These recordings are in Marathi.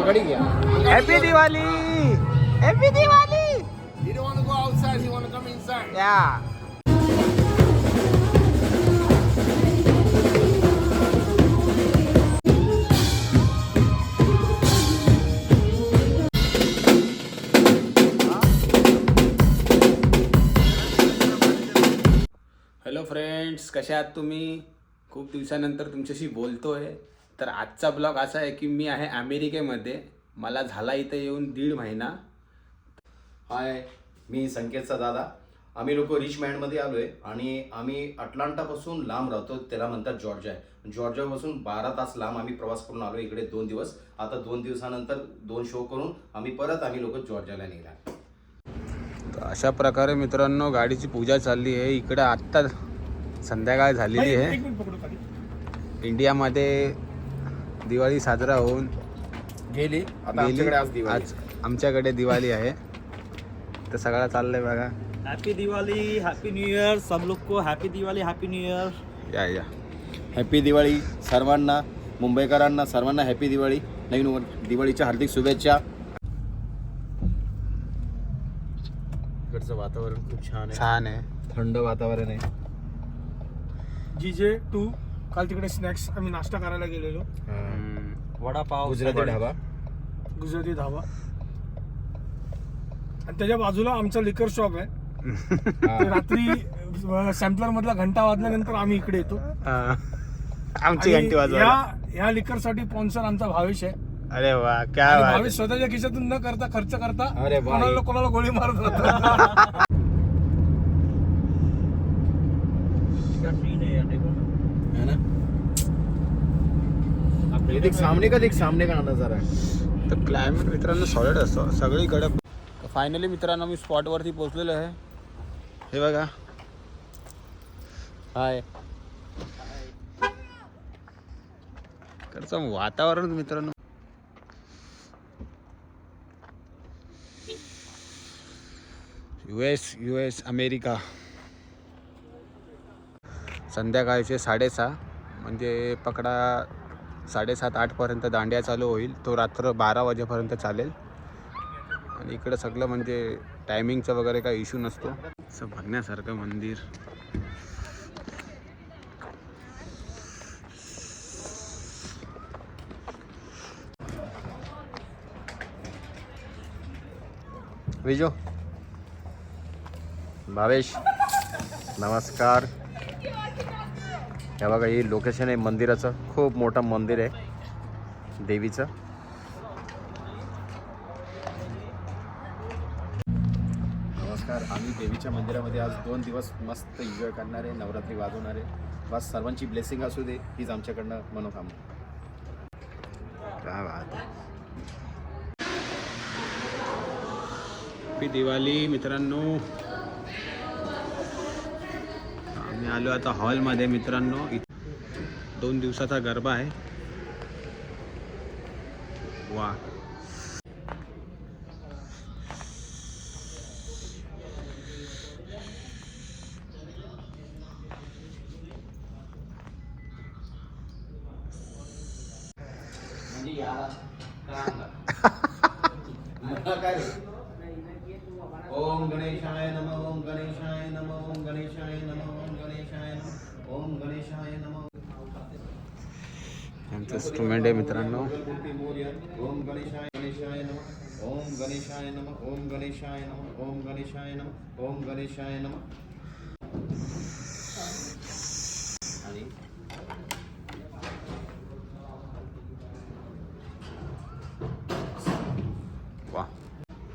पकड़ी गया. Happy Diwali. Happy Diwali. He don't want to go outside. He want to come inside. या हॅलो फ्रेंड्स, कसे आहात तुम्ही? खूप दिवसानंतर तुमच्याशी बोलतोय. तर आजचा ब्लॉग असा आहे की मी आहे अमेरिकेमध्ये. मला झाला इथं येऊन 1.5 महिना. हाय, मी संकेतचा दादा. आम्ही लोक रिचमँडमध्ये आलो आहे आणि आम्ही अटलांटापासून लांब राहतो, त्याला म्हणतात जॉर्जिया. जॉर्जियापासून 12 तास लांब आम्ही प्रवास करून आलो इकडे 2 दिवस. आता 2 दिवसानंतर 2 शो करून आम्ही लोक जॉर्जियाला निघालो. अशा प्रकारे मित्रांनो गाडीची पूजा चालली आहे. इकडं आत्ता संध्याकाळ झालेली आहे. इंडियामध्ये दिवाळी साजरा होऊन गेली. आता आमच्याकडे आज दिवाळी. आज आमच्याकडे दिवाळी आहे. तर सगळं चाललंय बघा. Happy Diwali, happy new year. सब लोग को happy Diwali, happy new year. या हॅपी दिवाळी सर्वांना, मुंबईकरांना सर्वांना हॅपी दिवाळी. नवीन दिवाळीच्या हार्दिक शुभेच्छा. इकडचं वातावरण खूप छान आहे. थंड वातावरण आहे. GJ2 काल तिकडे स्नॅक्स आम्ही नाश्ता करायला गेलेलो. वडापाव, गुजराती ढाबा. गुजराती धाबा. आणि त्याच्या बाजूला आमचा लिकर शॉप आहे. ते रात्री सॅम्पलर मधला घंटा वाजल्यानंतर आम्ही इकडे येतो. आमची घंटी वाजवा. या लिकर साठी स्पॉन्सर आमचा भावेश आहे. अरे वा, क्या आणि बात. भावेश स्वतःच्या खिशातून न करता खर्च करता अरे वा. कोणाला गोळी मारत होता. है ना? देख सामने का नजारा आहे. तर क्लायमेट मित्रांनो सॉलिड असतो सगळीकडे. फायनली मित्रांनो मी स्पॉटवरती पोहोचलेलो आहे. हे बघा. हाय. इकडचं वातावरण मित्रांनो US अमेरिका. संध्याकाळचे 6:30 म्हणजे पकडा 7:30-8 पर्यंत दांडिया चालू होईल. तो रात्र 12 वाजेपर्यंत चालेल. आणि इकडं सगळं म्हणजे टायमिंगचा वगैरे काही इश्यू नसतो. असं बघण्यासारखं मंदिर. विजो, भावेश, नमस्कार. हे बघा, ही लोकेशन आहे मंदिराचं. खूप मोठं मंदिर आहे देवीचं. नमस्कार. आम्ही देवीच्या मंदिरामध्ये आज 2 दिवस मस्त एन्जॉय करणार आहे, नवरात्री वाजवणार आहे. बस सर्वांची ब्लेसिंग असू दे, हीच आमच्याकडनं मनोकामना. काय बात आहे. हॅपी दिवाळी मित्रांनो. आम्ही आलो आता हॉलमध्ये मित्रांनो. 2 दिवसाचा गरबा आहे. वा. ओम गणेशाय नमः. ओम गणेशाय नमः. ओम गणेशाय नमः. ओम गणेशाय नमः. ओम गणेशाय नमः. आमचं इंस्ट्रुमेंट आहे मित्रांनो. ओम गणेशाय गणेशाय नमः. ओम गणेशाय नमः. ओम गणेशाय नमः. ओम गणेशाय नमः. ओम गणेशाय नमः. आणि वा.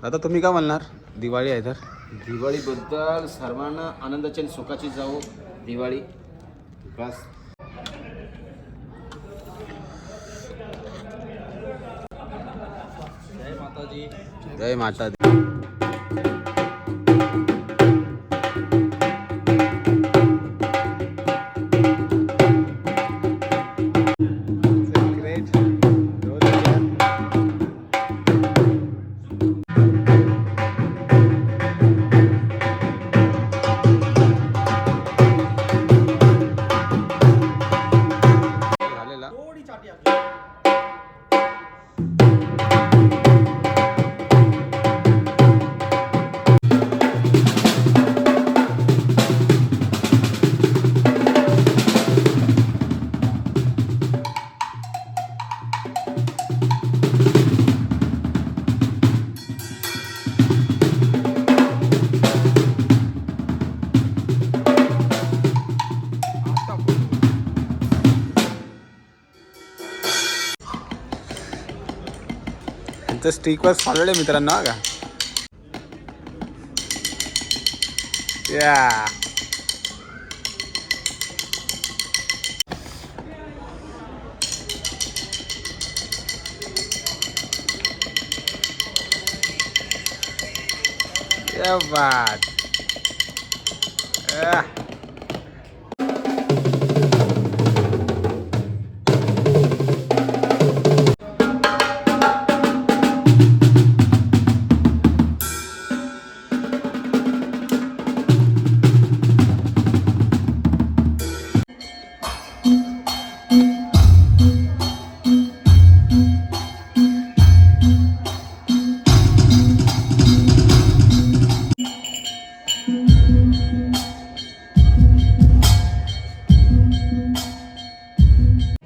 आता तुम्ही काय म्हणणार? दिवाळी आहे तर दिवाळीबद्दल सर्वांना आनंदाची आणि सुखाची जावो दिवाळी. बस. जय माता दी. जय माता दी. थोडी चाटी आपली. यांचं स्टिकवर फॉलोड आहे मित्रांनो हा का या क्या बात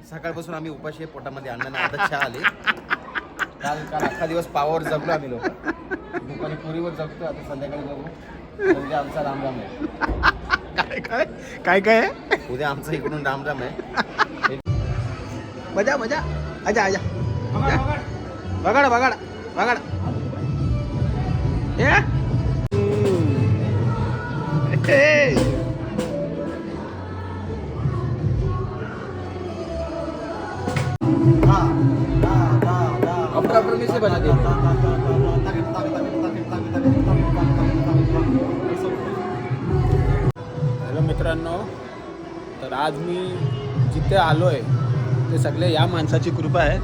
सकाळपासून आम्ही उपाशी आहे, पोटामध्ये अन्न नाही, आता चहा आले. काल अख्खा दिवस पावावर जगलो आम्ही लोक. दुपारी पुरीवर जगतो, आता संध्याकाळी बघू. उद्या आमचा रामराम आहे. काय काय आहे उद्या आमचा इकडून रामराम आहे. मजा मजा आजा आजा बघाड बघाड बघाड से बना दिया. हॅलो मित्रांनो, तर आज मी जिथे आलो आहे ते सगळे या माणसाची कृपा आहे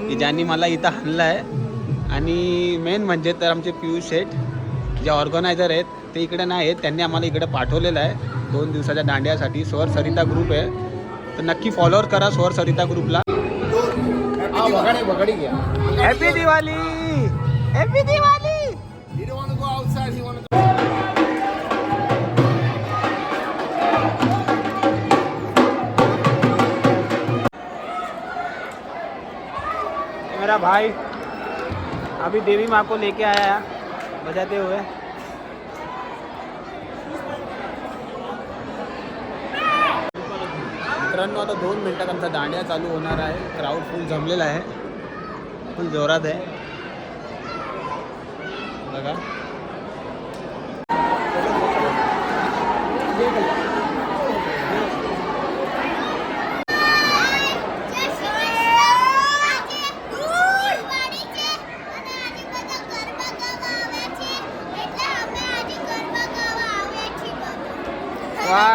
की ज्यांनी मला इथं आणलं आहे. आणि मेन म्हणजे तर आमचे पियुष शेठ जे ऑर्गनायझर आहेत ते इकडे नाही आहेत, त्यांनी आम्हाला इकडे पाठवलेलं आहे 2 दिवसाच्या दांड्यासाठी. स्वर सरिता ग्रुप आहे, तर नक्की फॉलोअर करा स्वर सरिता ग्रुपला. वगाडी घ्या. Happy Diwali happy Diwali. He don't want to go outside. He want to go. मेरा भाई अभी देवी माँ को लेके आया बजाते हुए. मित्रांनो, आता 2 मिनिटात आमचा दांडिया चालू होणार आहे. क्राऊड फुल जमलेला आहे, फुल जोरात आहे बघा. वा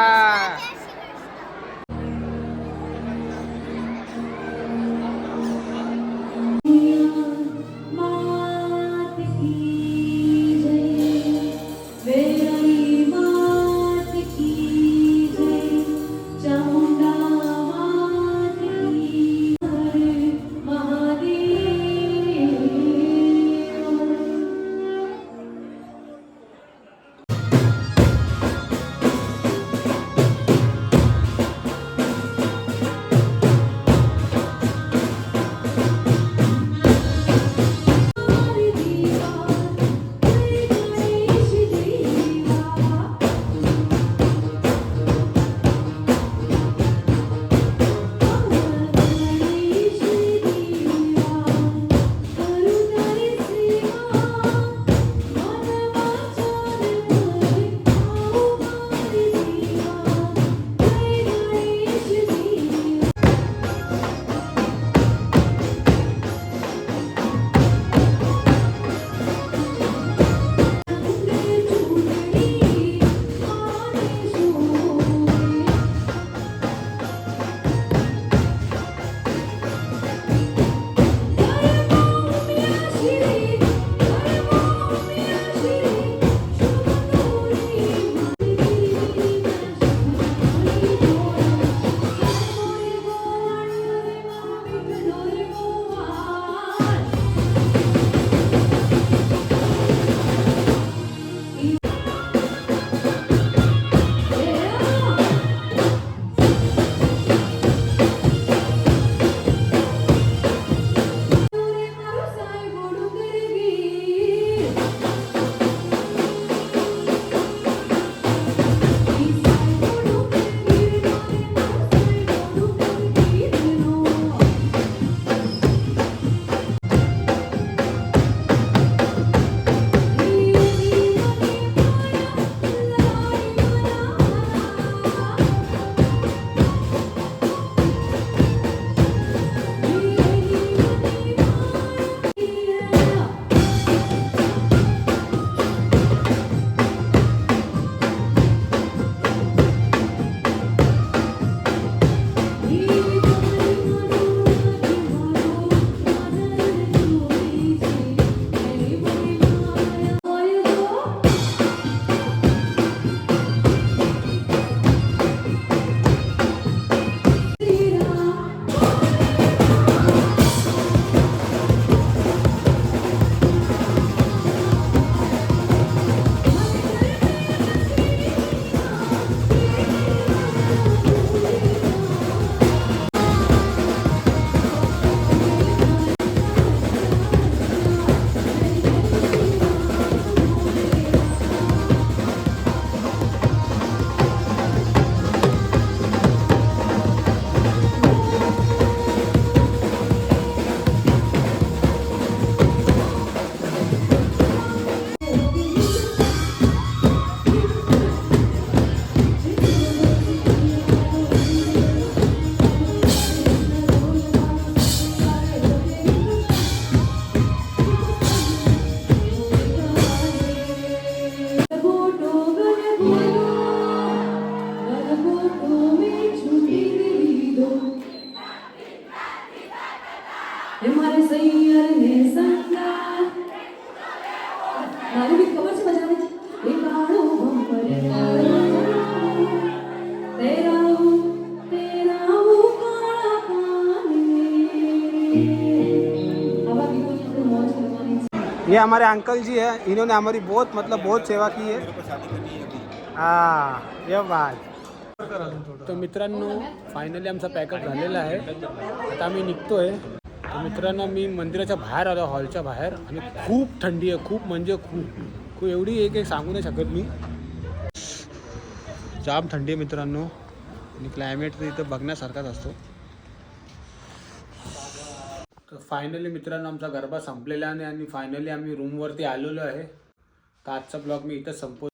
सैयर ने संगा मारी भी खबर से बजा रही ये काड़ो बम्पर तेरा वो काला पानी हवा की कोई अपने मौज करवानी। ये हमारे अंकल जी है, इन्होंने हमारी बहुत सेवा की है। हाँ ये बात। तो मित्रांनो फायनली आमचा पॅकअप झालेला आहे, आता आम्ही निघतोय। तर मित्रांनो मी मंदिराच्या बाहेर आलो, हॉलच्या बाहेर, आणि खूप थंडी आहे, खूप म्हणजे खूप एवढी एक सांगू नाही शकत मी, जाम थंडी आहे मित्रांनो। आणि क्लायमेट तर इथं बघण्यासारखाच असतो। तर फायनली मित्रांनो आमचा गरबा संपलेला आहे आणि फायनली आम्ही रूमवरती आलेलो आहे। तर आजचा ब्लॉग मी इथं संपवतो।